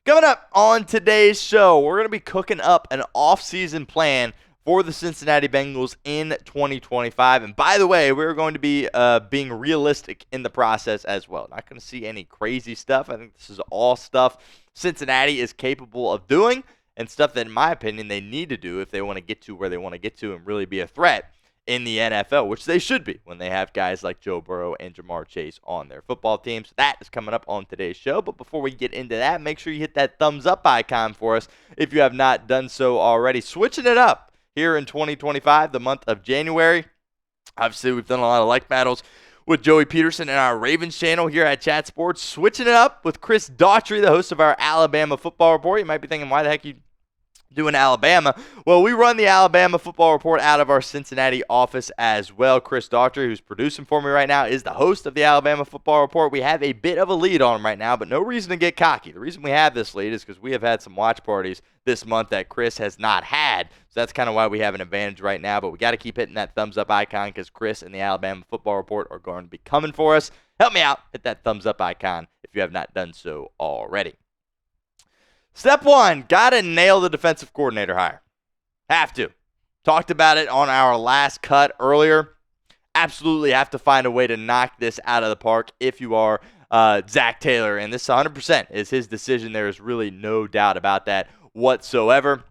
Coming up on today's show, we're going to be cooking up an off-season plan for the Cincinnati Bengals in 2025. And by the way, we're going to be being realistic in the process as well. Not going to see any crazy stuff. I think this is all stuff Cincinnati is capable of doing and stuff that, in my opinion, they need to do if they want to get to where they want to get to and really be a threat in the NFL, which they should be when they have guys like Joe Burrow and Ja'Marr Chase on their football teams. That is coming up on today's show. But before we get into that, make sure you hit that thumbs up icon for us if you have not done so already. Switching it up here in 2025, the month of January. Obviously, we've done a lot of like battles with Joey Peterson and our Ravens channel here at Chat Sports. Switching it up with Chris Daughtry, the host of our Alabama Football Report. You might be thinking, why the heck you doing Alabama? Well, we run the Alabama Football Report out of our Cincinnati office as well. Chris Daughtry, who's producing for me right now, is the host of the Alabama Football Report. We have a bit of a lead on him right now, but no reason to get cocky. The reason we have this lead is because we have had some watch parties this month that Chris has not had. So that's kind of why we have an advantage right now, but we got to keep hitting that thumbs up icon because Chris and the Alabama Football Report are going to be coming for us. Help me out. Hit that thumbs up icon if you have not done so already. Step one, got to nail the defensive coordinator hire. Have to. Talked about it on our last cut earlier. Absolutely have to find a way to knock this out of the park if you are Zach Taylor. And this 100% is his decision. There is really no doubt about that whatsoever.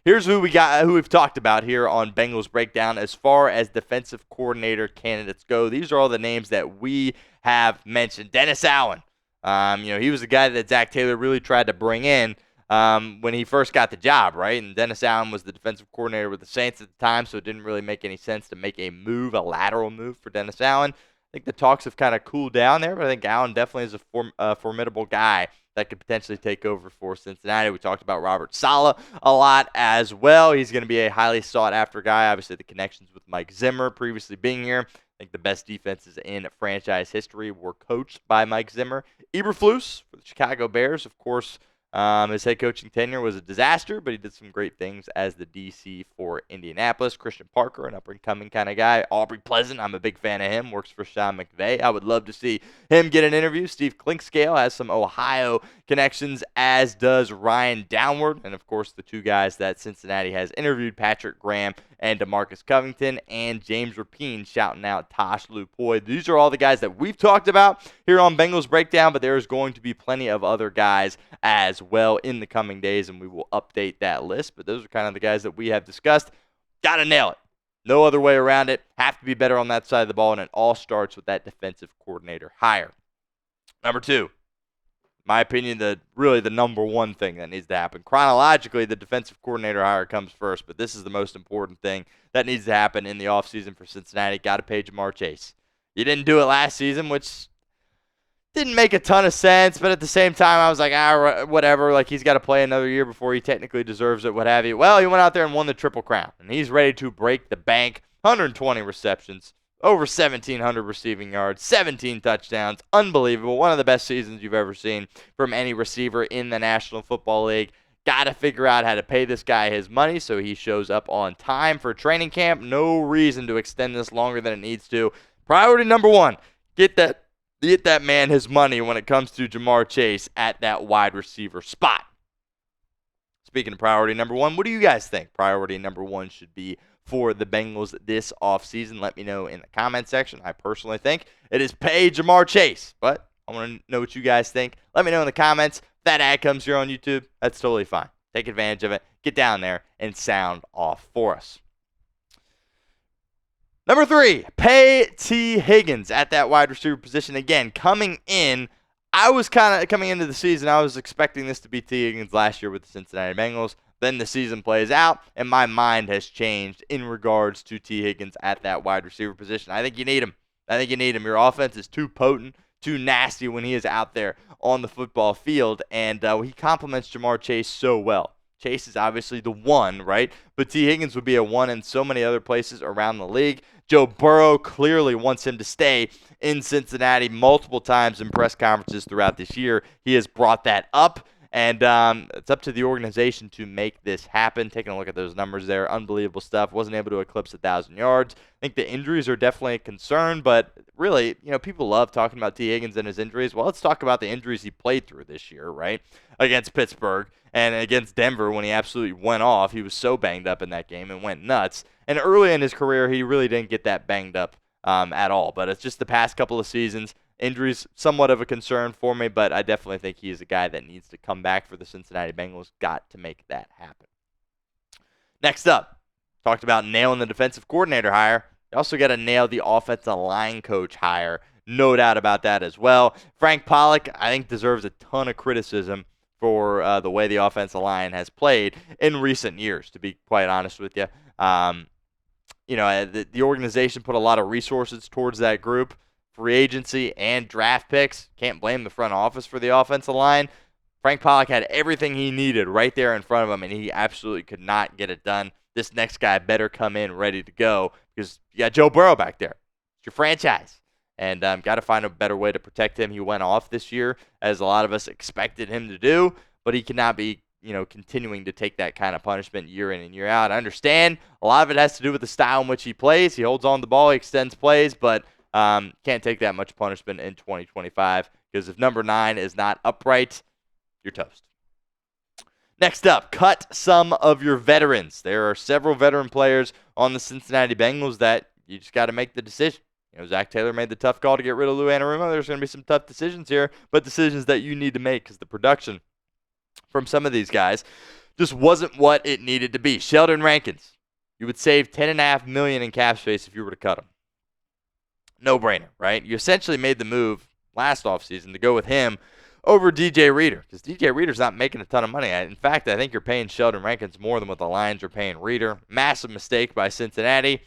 Here's who we've talked about here on Bengals Breakdown as far as defensive coordinator candidates go. These are all the names that we have mentioned. Dennis Allen. He was the guy that Zach Taylor really tried to bring in when he first got the job, right? And Dennis Allen was the defensive coordinator with the Saints at the time, so it didn't really make any sense to make a lateral move for Dennis Allen. I think the talks have kind of cooled down there, but I think Allen definitely is a formidable guy that could potentially take over for Cincinnati. We talked about Robert Saleh a lot as well. He's going to be a highly sought-after guy. Obviously, the connections with Mike Zimmer previously being here. I think the best defenses in franchise history were coached by Mike Zimmer. Eberflus for the Chicago Bears, of course, his head coaching tenure was a disaster, but he did some great things as the DC for Indianapolis. Christian Parker, an up-and-coming kind of guy. Aubrey Pleasant, I'm a big fan of him, works for Sean McVay. I would love to see him get an interview. Steve Klinkscale has some Ohio connections, as does Ryan Downward. And, of course, the two guys that Cincinnati has interviewed, Patrick Graham and DeMarcus Covington, and James Rapine shouting out Tosh Lupoy. These are all the guys that we've talked about here on Bengals Breakdown, but there is going to be plenty of other guys as well in the coming days, and we will update that list. But those are kind of the guys that we have discussed. Got to nail it. No other way around it. Have to be better on that side of the ball, and it all starts with that defensive coordinator hire. Number two, in my opinion, really the number one thing that needs to happen. Chronologically, the defensive coordinator hire comes first, but this is the most important thing that needs to happen in the offseason for Cincinnati. Got to pay Ja'Marr Chase. You didn't do it last season, which didn't make a ton of sense, but at the same time, I was like, whatever. Like, he's got to play another year before he technically deserves it, what have you. Well, he went out there and won the Triple Crown, and he's ready to break the bank. 120 receptions, over 1,700 receiving yards, 17 touchdowns. Unbelievable. One of the best seasons you've ever seen from any receiver in the National Football League. Got to figure out how to pay this guy his money so he shows up on time for training camp. No reason to extend this longer than it needs to. Priority number one, get that man his money when it comes to Ja'Marr Chase at that wide receiver spot. Speaking of priority number one, what do you guys think priority number one should be for the Bengals this offseason? Let me know in the comment section. I personally think it is pay Ja'Marr Chase, but I want to know what you guys think. Let me know in the comments. If that ad comes here on YouTube, that's totally fine. Take advantage of it. Get down there and sound off for us. Number three, pay Tee Higgins at that wide receiver position. Again, coming into the season, I was expecting this to be Tee Higgins last year with the Cincinnati Bengals. Then the season plays out, and my mind has changed in regards to Tee Higgins at that wide receiver position. I think you need him. Your offense is too potent, too nasty when he is out there on the football field, and he complements Ja'Marr Chase so well. Chase is obviously the one, right? But Tee Higgins would be a one in so many other places around the league. Joe Burrow clearly wants him to stay in Cincinnati multiple times in press conferences throughout this year. He has brought that up, And it's up to the organization to make this happen. Taking a look at those numbers there, unbelievable stuff. Wasn't able to eclipse 1,000 yards. I think the injuries are definitely a concern, but really, people love talking about Tee Higgins and his injuries. Well, let's talk about the injuries he played through this year, right? Against Pittsburgh and against Denver when he absolutely went off. He was so banged up in that game and went nuts. And early in his career, he really didn't get that banged up at all. But it's just the past couple of seasons. Injuries somewhat of a concern for me, but I definitely think he is a guy that needs to come back for the Cincinnati Bengals. Got to make that happen. Next up, talked about nailing the defensive coordinator hire. You also got to nail the offensive line coach hire. No doubt about that as well. Frank Pollock, I think, deserves a ton of criticism for the way the offensive line has played in recent years, to be quite honest with you. The organization put a lot of resources towards that group. Free agency and draft picks. Can't blame the front office for the offensive line. Frank Pollock had everything he needed right there in front of him, and he absolutely could not get it done. This next guy better come in ready to go because you got Joe Burrow back there. It's your franchise. And got to find a better way to protect him. He went off this year, as a lot of us expected him to do, but he cannot be continuing to take that kind of punishment year in and year out. I understand a lot of it has to do with the style in which he plays. He holds on the ball, he extends plays, but can't take that much punishment in 2025 because if number 9 is not upright, you're toast. Next up, cut some of your veterans. There are several veteran players on the Cincinnati Bengals that you just got to make the decision. Zach Taylor made the tough call to get rid of Lou Anarumo. There's going to be some tough decisions here, but decisions that you need to make because the production from some of these guys just wasn't what it needed to be. Sheldon Rankins, you would save $10.5 million in cap space if you were to cut him. No-brainer, right? You essentially made the move last offseason to go with him over DJ Reader because DJ Reader's not making a ton of money. In fact, I think you're paying Sheldon Rankins more than what the Lions are paying Reader. Massive mistake by Cincinnati.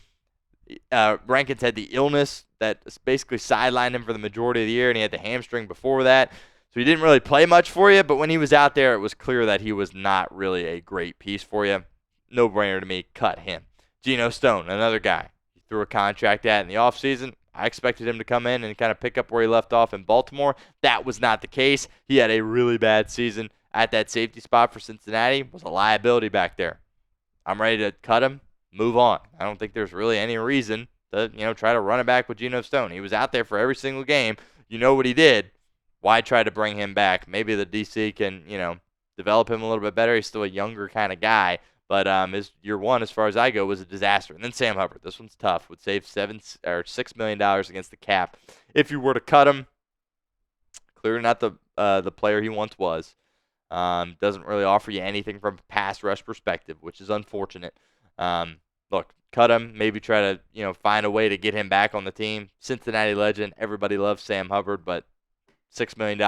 Rankins had the illness that basically sidelined him for the majority of the year, and he had the hamstring before that. So he didn't really play much for you, but when he was out there, it was clear that he was not really a great piece for you. No-brainer to me, cut him. Geno Stone, another guy. You threw a contract at in the offseason. I expected him to come in and kind of pick up where he left off in Baltimore. That was not the case. He had a really bad season at that safety spot for Cincinnati. Was a liability back there. I'm ready to cut him, move on. I don't think there's really any reason to, try to run it back with Geno Stone. He was out there for every single game. You know what he did. Why try to bring him back? Maybe the DC can, develop him a little bit better. He's still a younger kind of guy. But his year one, as far as I go, was a disaster. And then Sam Hubbard. This one's tough. Would save $6 million against the cap if you were to cut him. Clearly not the player he once was. Doesn't really offer you anything from a pass rush perspective, which is unfortunate. Look, cut him. Maybe try to find a way to get him back on the team. Cincinnati legend. Everybody loves Sam Hubbard, but $6 million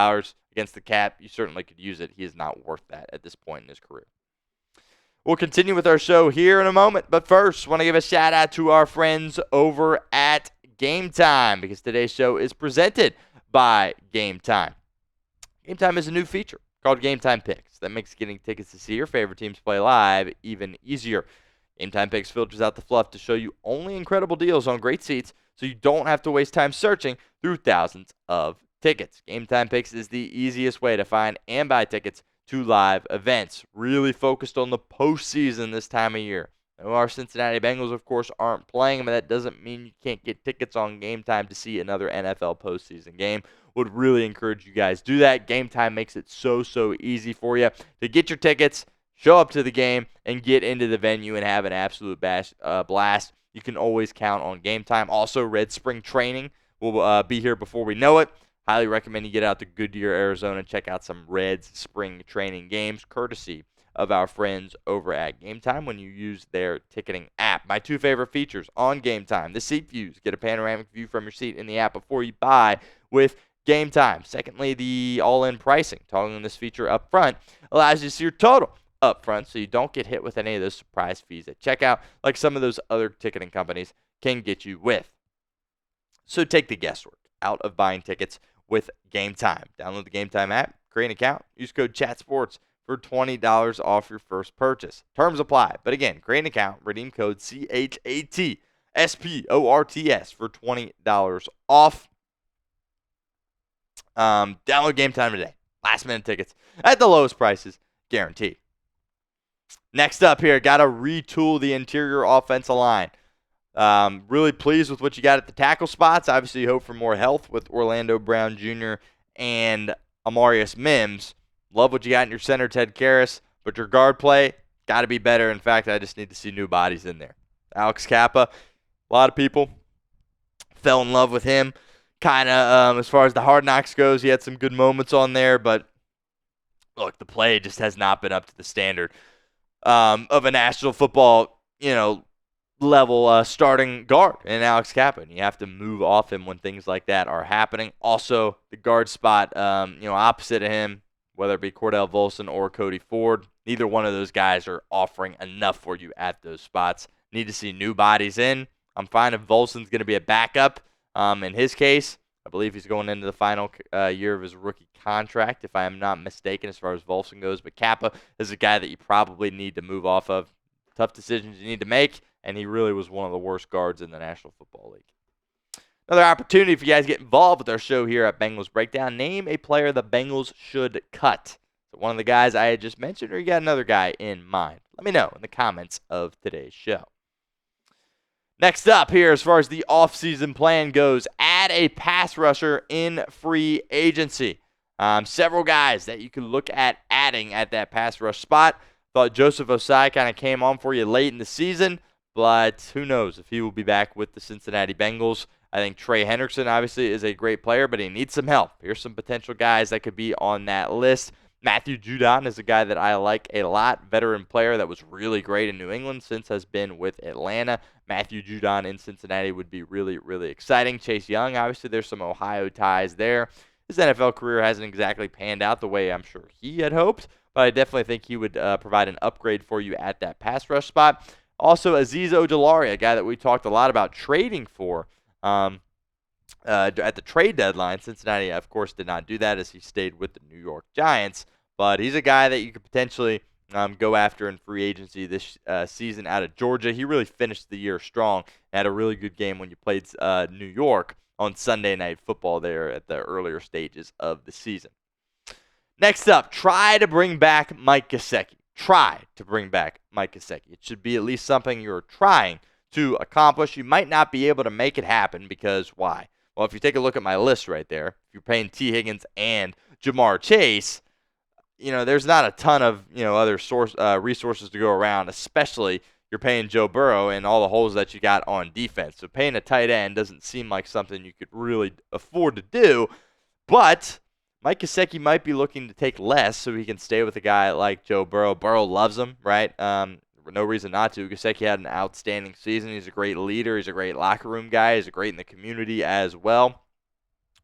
against the cap, you certainly could use it. He is not worth that at this point in his career. We'll continue with our show here in a moment, but first, want to give a shout out to our friends over at GameTime because today's show is presented by GameTime. GameTime is a new feature called GameTime Picks that makes getting tickets to see your favorite teams play live even easier. GameTime Picks filters out the fluff to show you only incredible deals on great seats so you don't have to waste time searching through thousands of tickets. GameTime Picks is the easiest way to find and buy tickets to live events, really focused on the postseason this time of year. Now, our Cincinnati Bengals, of course, aren't playing, but that doesn't mean you can't get tickets on Game Time to see another NFL postseason game. Would really encourage you guys do that. Game Time makes it so easy for you to get your tickets, show up to the game, and get into the venue and have an absolute blast. You can always count on Game Time. Also, Red Spring Training will be here before we know it. Highly recommend you get out to Goodyear, Arizona, and check out some Reds spring training games, courtesy of our friends over at GameTime when you use their ticketing app. My two favorite features on GameTime, the seat views. Get a panoramic view from your seat in the app before you buy with GameTime. Secondly, the all-in pricing. Toggling this feature up front allows you to see your total up front so you don't get hit with any of those surprise fees at checkout like some of those other ticketing companies can get you with. So take the guesswork out of buying tickets with GameTime. Download the GameTime app, create an account, use code CHATSPORTS for $20 off your first purchase. Terms apply. But again, create an account, redeem code CHATSPORTS for $20 off. Download GameTime today. Last-minute tickets at the lowest prices, guaranteed. Next up here, got to retool the interior offensive line. Really pleased with what you got at the tackle spots. Obviously, you hope for more health with Orlando Brown Jr. and Amarius Mims. Love what you got in your center, Ted Karras, but your guard play got to be better. In fact, I just need to see new bodies in there. Alex Kappa, a lot of people fell in love with him. Kind of, as far as the Hard Knocks goes, he had some good moments on there, but look, the play just has not been up to the standard of a National Football, level starting guard in Alex Kappa, and you have to move off him when things like that are happening. Also, the guard spot, opposite of him, whether it be Cordell Volson or Cody Ford, neither one of those guys are offering enough for you at those spots. Need to see new bodies in. I'm fine if Volson's going to be a backup. In his case, I believe he's going into the final year of his rookie contract, if I am not mistaken, as far as Volson goes. But Kappa is a guy that you probably need to move off of. Tough decisions you need to make, and he really was one of the worst guards in the National Football League. Another opportunity for you guys to get involved with our show here at Bengals Breakdown. Name a player the Bengals should cut. So one of the guys I had just mentioned, or you got another guy in mind? Let me know in the comments of today's show. Next up here, as far as the offseason plan goes, add a pass rusher in free agency. Several guys that you can look at adding at that pass rush spot. Thought Joseph Osai kind of came on for you late in the season, but who knows if he will be back with the Cincinnati Bengals. I think Trey Hendrickson obviously is a great player, but he needs some help. Here's some potential guys that could be on that list. Matthew Judon is a guy that I like a lot. Veteran player that was really great in New England since has been with Atlanta. Matthew Judon in Cincinnati would be really, really exciting. Chase Young, obviously there's some Ohio ties there. His NFL career hasn't exactly panned out the way I'm sure he had hoped, but I definitely think he would provide an upgrade for you at that pass rush spot. Also, Azeez Ojulari, a guy that we talked a lot about trading for at the trade deadline. Cincinnati, of course, did not do that as he stayed with the New York Giants, but he's a guy that you could potentially go after in free agency this season out of Georgia. He really finished the year strong and had a really good game when you played New York on Sunday Night Football there at the earlier stages of the season. Next up, try to bring back Mike Gesicki. Try to bring back Mike Gesicki. It should be at least something you're trying to accomplish. You might not be able to make it happen because why? Well, if you take a look at my list right there, if you're paying Tee Higgins and Jamar Chase, there's not a ton of other resources to go around, especially you're paying Joe Burrow and all the holes that you got on defense. So paying a tight end doesn't seem like something you could really afford to do, but Mike Gesicki might be looking to take less so he can stay with a guy like Joe Burrow. Burrow loves him, right? No reason not to. Gesicki had an outstanding season. He's a great leader. He's a great locker room guy. He's great in the community as well.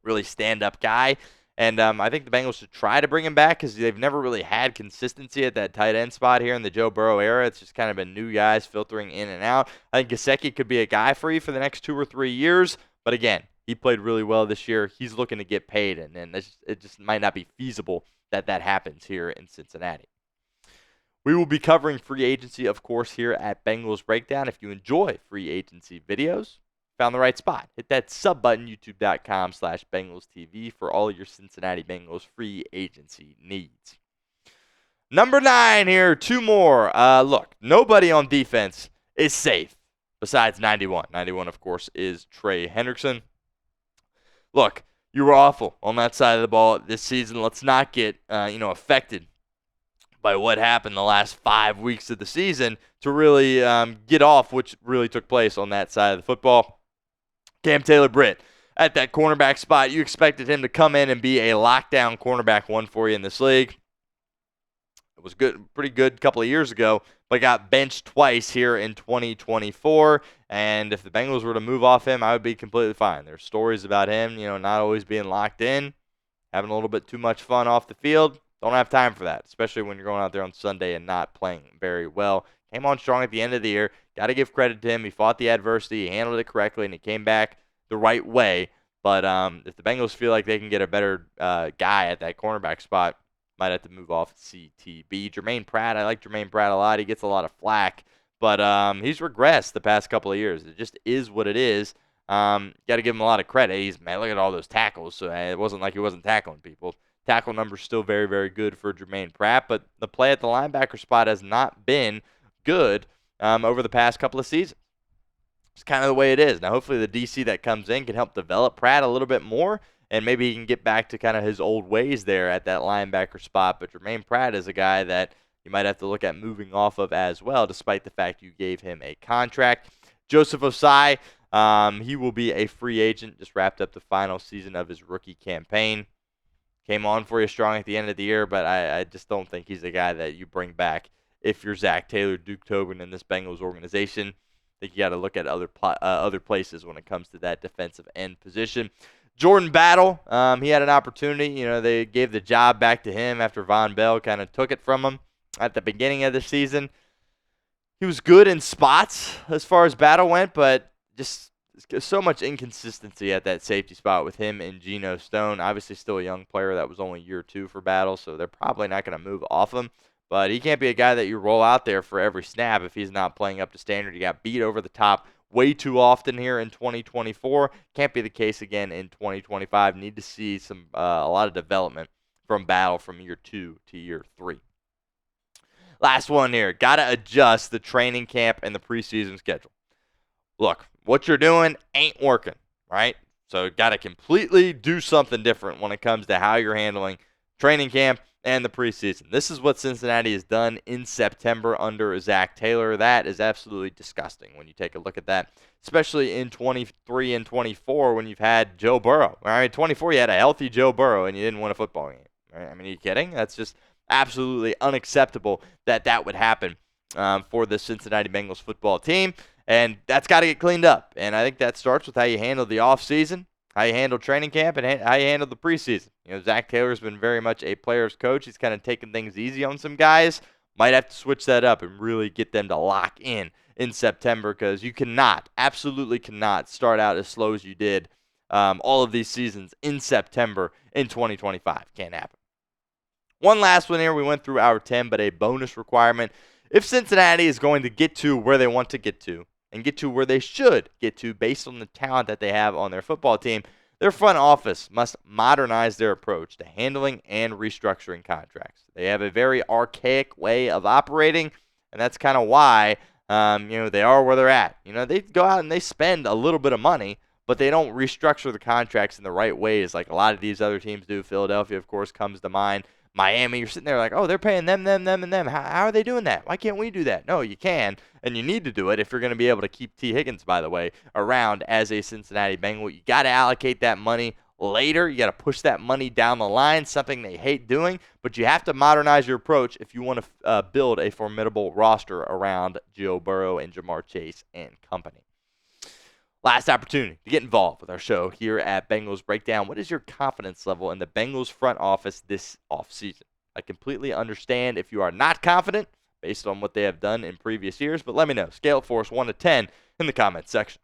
Really stand-up guy. And I think the Bengals should try to bring him back because they've never really had consistency at that tight end spot here in the Joe Burrow era. It's just kind of been new guys filtering in and out. I think Gesicki could be a guy for you for the next 2 or 3 years. But again, he played really well this year. He's looking to get paid, and it just might not be feasible that happens here in Cincinnati. We will be covering free agency, of course, here at Bengals Breakdown. If you enjoy free agency videos, found the right spot. Hit that sub button, youtube.com/BengalsTV for all your Cincinnati Bengals free agency needs. Number 9 here, 2 more. Look, nobody on defense is safe besides 91. 91, of course, is Trey Hendrickson. Look, you were awful on that side of the ball this season. Let's not get affected by what happened the last 5 weeks of the season to really get off what really took place on that side of the football. Cam Taylor-Britt at that cornerback spot. You expected him to come in and be a lockdown cornerback one for you in this league. It was good, pretty good a couple of years ago, but got benched twice here in 2024. And if the Bengals were to move off him, I would be completely fine. There's stories about him, not always being locked in, having a little bit too much fun off the field. Don't have time for that, especially when you're going out there on Sunday and not playing very well. Came on strong at the end of the year. Got to give credit to him. He fought the adversity. He handled it correctly, and he came back the right way. But if the Bengals feel like they can get a better guy at that cornerback spot, might have to move off CTB. Jermaine Pratt, I like Jermaine Pratt a lot. He gets a lot of flack, but he's regressed the past couple of years. It just is what it is. Got to give him a lot of credit. Look at all those tackles. So it wasn't like he wasn't tackling people. Tackle number still very, very good for Jermaine Pratt, but the play at the linebacker spot has not been good over the past couple of seasons. It's kind of the way it is. Now, hopefully the DC that comes in can help develop Pratt a little bit more, and maybe he can get back to kind of his old ways there at that linebacker spot. But Jermaine Pratt is a guy that you might have to look at moving off of as well, despite the fact you gave him a contract. Joseph Osai, he will be a free agent, just wrapped up the final season of his rookie campaign. Came on for you strong at the end of the year, but I just don't think he's a guy that you bring back if you're Zach Taylor, Duke Tobin, in this Bengals organization. I think you got to look at other places when it comes to that defensive end position. Jordan Battle, he had an opportunity. They gave the job back to him after Von Bell kind of took it from him at the beginning of the season. He was good in spots as far as Battle went, but just so much inconsistency at that safety spot with him and Geno Stone. Obviously still a young player. That was only year 2 for Battle, so they're probably not going to move off him. But he can't be a guy that you roll out there for every snap if he's not playing up to standard. He got beat over the top way too often here in 2024. Can't be the case again in 2025. Need to see a lot of development from Battle from year 2 to year 3. Last one here. Got to adjust the training camp and the preseason schedule. Look, what you're doing ain't working, right? So got to completely do something different when it comes to how you're handling training camp and the preseason. This is what Cincinnati has done in September under Zach Taylor. That is absolutely disgusting when you take a look at that, especially in 23 and 24 when you've had Joe Burrow. All right, 24 you had a healthy Joe Burrow and you didn't win a football game. Right? I mean, are you kidding? That's just absolutely unacceptable that would happen for the Cincinnati Bengals football team. And that's got to get cleaned up. And I think that starts with how you handle the offseason, how you handle training camp, and how you handle the preseason. Zach Taylor's been very much a player's coach. He's kind of taking things easy on some guys. Might have to switch that up and really get them to lock in September, because you absolutely cannot start out as slow as you did all of these seasons in September in 2025. Can't happen. One last one here. We went through our 10, but a bonus requirement. If Cincinnati is going to get to where they want to get to, and get to where they should get to based on the talent that they have on their football team, their front office must modernize their approach to handling and restructuring contracts. They have a very archaic way of operating, and that's kind of why they are where they're at. They go out and they spend a little bit of money, but they don't restructure the contracts in the right ways like a lot of these other teams do. Philadelphia, of course, comes to mind. Miami, you're sitting there like, oh, they're paying them, and them. How are they doing that? Why can't we do that? No, you can, and you need to do it if you're going to be able to keep Tee Higgins, by the way, around as a Cincinnati Bengal. You got to allocate that money later. You got to push that money down the line, something they hate doing, but you have to modernize your approach if you want to build a formidable roster around Joe Burrow and Jamar Chase and company. Last opportunity to get involved with our show here at Bengals Breakdown. What is your confidence level in the Bengals front office this offseason? I completely understand if you are not confident based on what they have done in previous years, but let me know. Scale it for us 1 to 10 in the comments section.